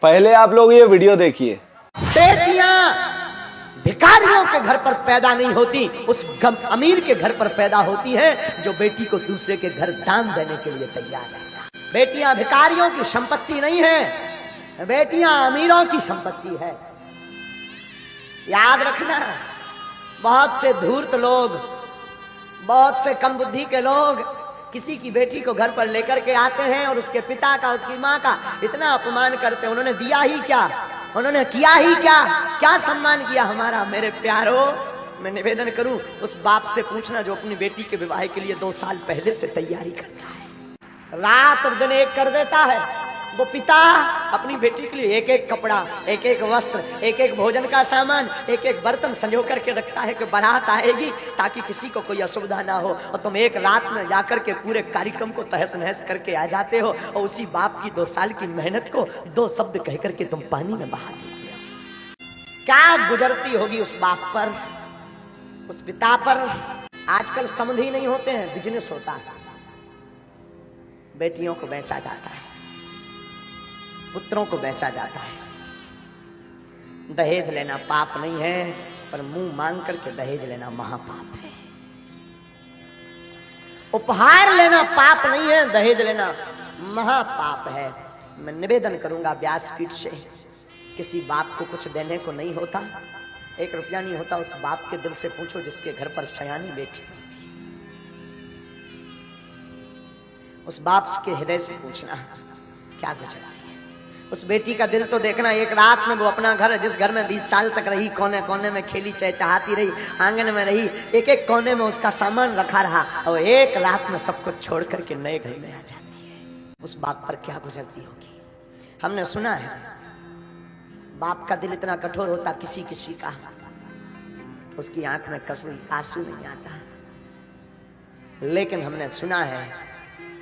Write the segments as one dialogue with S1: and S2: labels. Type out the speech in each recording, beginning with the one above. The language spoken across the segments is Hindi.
S1: पहले आप लोग ये वीडियो देखिए।
S2: बेटियां भिखारियों के घर पर पैदा नहीं होती, उस अमीर के घर पर पैदा होती हैं जो बेटी को दूसरे के घर दान देने के लिए तैयार रहता है। बेटियां भिखारियों की संपत्ति नहीं है, बेटियां अमीरों की संपत्ति है। याद रखना, बहुत से धूर्त लोग, बहुत से कम बुद्धि के लोग किसी की बेटी को घर पर लेकर के आते हैं और उसके पिता का, उसकी माँ का इतना अपमान करते हैं। उन्होंने दिया ही क्या, उन्होंने किया ही क्या, क्या सम्मान किया हमारा। मेरे प्यारो, मैं निवेदन करूं, उस बाप से पूछना जो अपनी बेटी के विवाह के लिए 2 साल पहले से तैयारी करता है, रात और दिन एक कर देता है। वो पिता अपनी बेटी के लिए एक एक कपड़ा, एक एक वस्त्र, एक एक भोजन का सामान, एक एक बर्तन संजो करके रखता है कि बारात आएगी ताकि किसी को कोई असुविधा ना हो। और तुम एक रात में जाकर के पूरे कार्यक्रम को तहस नहस करके आ जाते हो और उसी बाप की 2 साल की मेहनत को 2 शब्द कह करके तुम पानी में बहा देते हो। क्या गुजरती होगी उस बाप पर, उस पिता पर। आजकल समझ ही नहीं होते हैं, बिजनेस होता है। बेटियों को बेचा जाता है, पुत्रों को बेचा जाता है। दहेज लेना पाप नहीं है, पर मुंह मांग करके दहेज लेना महापाप है। उपहार लेना पाप नहीं है, दहेज लेना महापाप है। मैं निवेदन करूंगा व्यासपीठ से, किसी बाप को कुछ देने को नहीं होता, 1 रुपया नहीं होता, उस बाप के दिल से पूछो जिसके घर पर सयानी बेटी होती है। उस बाप के हृदय से पूछना क्या गुजरती है। उस बेटी का दिल तो देखना। एक रात में वो अपना घर, जिस घर में 20 साल तक रही, कोने कोने में खेली चहचहाती रही, आंगन में रही, एक एक कोने में उसका सामान रखा रहा, और एक रात में सब कुछ छोड़ करके नए घर में आ जाती है। उस बाप पर क्या गुजरती होगी। हमने सुना है बाप का दिल इतना कठोर होता, किसी किसी का उसकी आंख में कभी आंसू नहीं आता, लेकिन हमने सुना है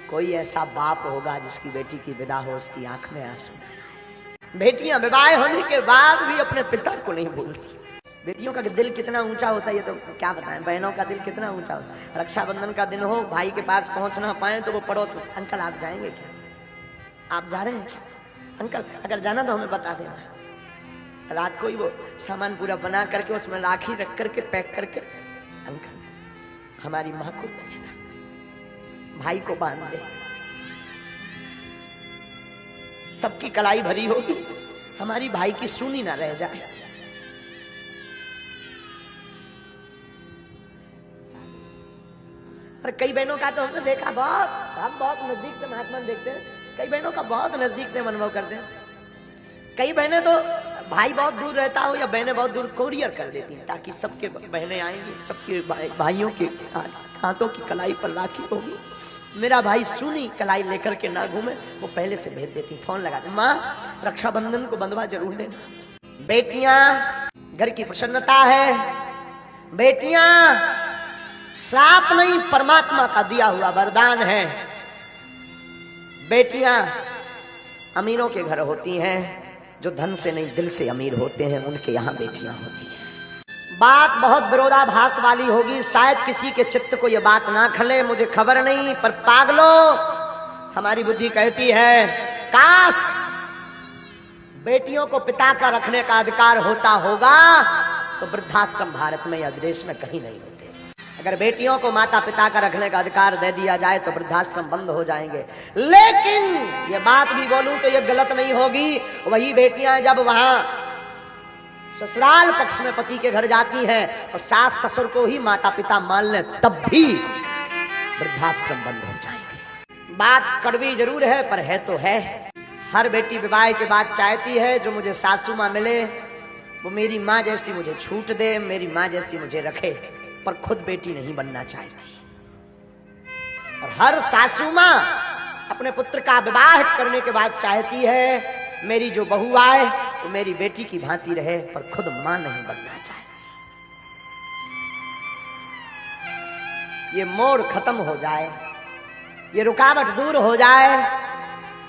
S2: कोई ऐसा बाप होगा जिसकी बेटी की विदा हो, उसकी आंख में आंसू। बेटियां विवाह होने के बाद भी अपने पिता को नहीं भूलती। बेटियों का दिल कितना ऊंचा होता है ये तो क्या बताएं। बहनों का दिल कितना ऊंचा होता है। रक्षाबंधन का दिन हो, भाई के पास पहुंच ना पाए तो वो पड़ोस में, अंकल आप जाएंगे क्या, आप जा रहे हैं क्या, अंकल अगर जाना तो हमें बता देना। रात को ही वो सामान पूरा बना करके उसमें राखी रख करके पैक करके, अंकल हमारी माँ को देना, भाई को बांध दे। सबकी कलाई भरी होगी, हमारी भाई की सुनी ना रह जाए। और कई बहनों का तो हमने देखा, बहुत नजदीक से महात्मा देखते हैं, कई बहनों का बहुत नजदीक से अनुभव करते हैं। कई बहनें तो भाई बहुत दूर रहता हो या बहनें बहुत दूर, कोरियर कर देती हैं ताकि सबके बहनें आएंगी, सबके भाइयों के हाथों की कलाई पर राखी होगी, मेरा भाई सुनी कलाई लेकर के ना घूमे, वो पहले से भेज देती, फोन लगाते, माँ रक्षाबंधन को बंधवा जरूर देना। बेटियां घर की प्रसन्नता है, बेटियां श्राप नहीं परमात्मा का दिया हुआ वरदान है। बेटियां अमीरों के घर होती हैं, जो धन से नहीं दिल से अमीर होते हैं उनके यहाँ बेटियां होती हैं। बात बहुत विरोधाभास वाली होगी, शायद किसी के चित्त को यह बात ना खले, मुझे खबर नहीं, पर पागलो हमारी बुद्धि कहती है काश बेटियों को पिता का रखने का अधिकार होता होगा तो वृद्धाश्रम भारत में या देश में कहीं नहीं होते। अगर बेटियों को माता पिता का रखने का अधिकार दे दिया जाए तो वृद्धाश्रम बंद हो जाएंगे। लेकिन ये बात भी बोलूं तो ये गलत नहीं होगी, वही बेटियां जब वहां ससुराल पक्ष में पति के घर जाती हैं और सास ससुर को ही माता पिता मान ले, तब भी वृद्धाश्रम बंद हो जाएंगे। बात कड़वी जरूर है पर है तो है। हर बेटी विवाह के बाद चाहती है जो मुझे सासू माँ मिले वो मेरी माँ जैसी मुझे छूट दे, मेरी माँ जैसी मुझे रखे, पर खुद बेटी नहीं बनना चाहती। और हर सासू माँ अपने पुत्र का विवाह करने के बाद चाहती है मेरी जो बहू आए वो मेरी बेटी की भांति रहे, पर खुद मां नहीं बनना चाहती। ये मोड़ खत्म हो जाए, ये रुकावट दूर हो जाए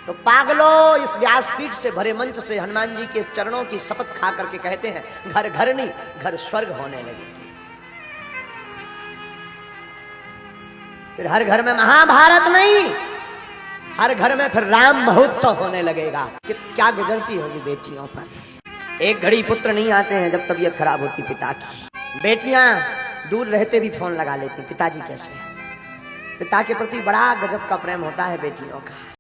S2: तो पागलो इस व्यासपीठ से भरे मंच से हनुमान जी के चरणों की शपथ खा करके कहते हैं घर घर नहीं घर स्वर्ग होने लगेगी। फिर हर घर में महाभारत नहीं हर घर में फिर राम महोत्सव होने लगेगा। कि क्या गुजरती होगी बेटियों पर। एक घड़ी पुत्र नहीं आते हैं जब तबीयत खराब होती पिता की। बेटियां दूर रहते भी फोन लगा लेती, पिताजी कैसे हैं। पिता के प्रति बड़ा गजब का प्रेम होता है बेटियों का।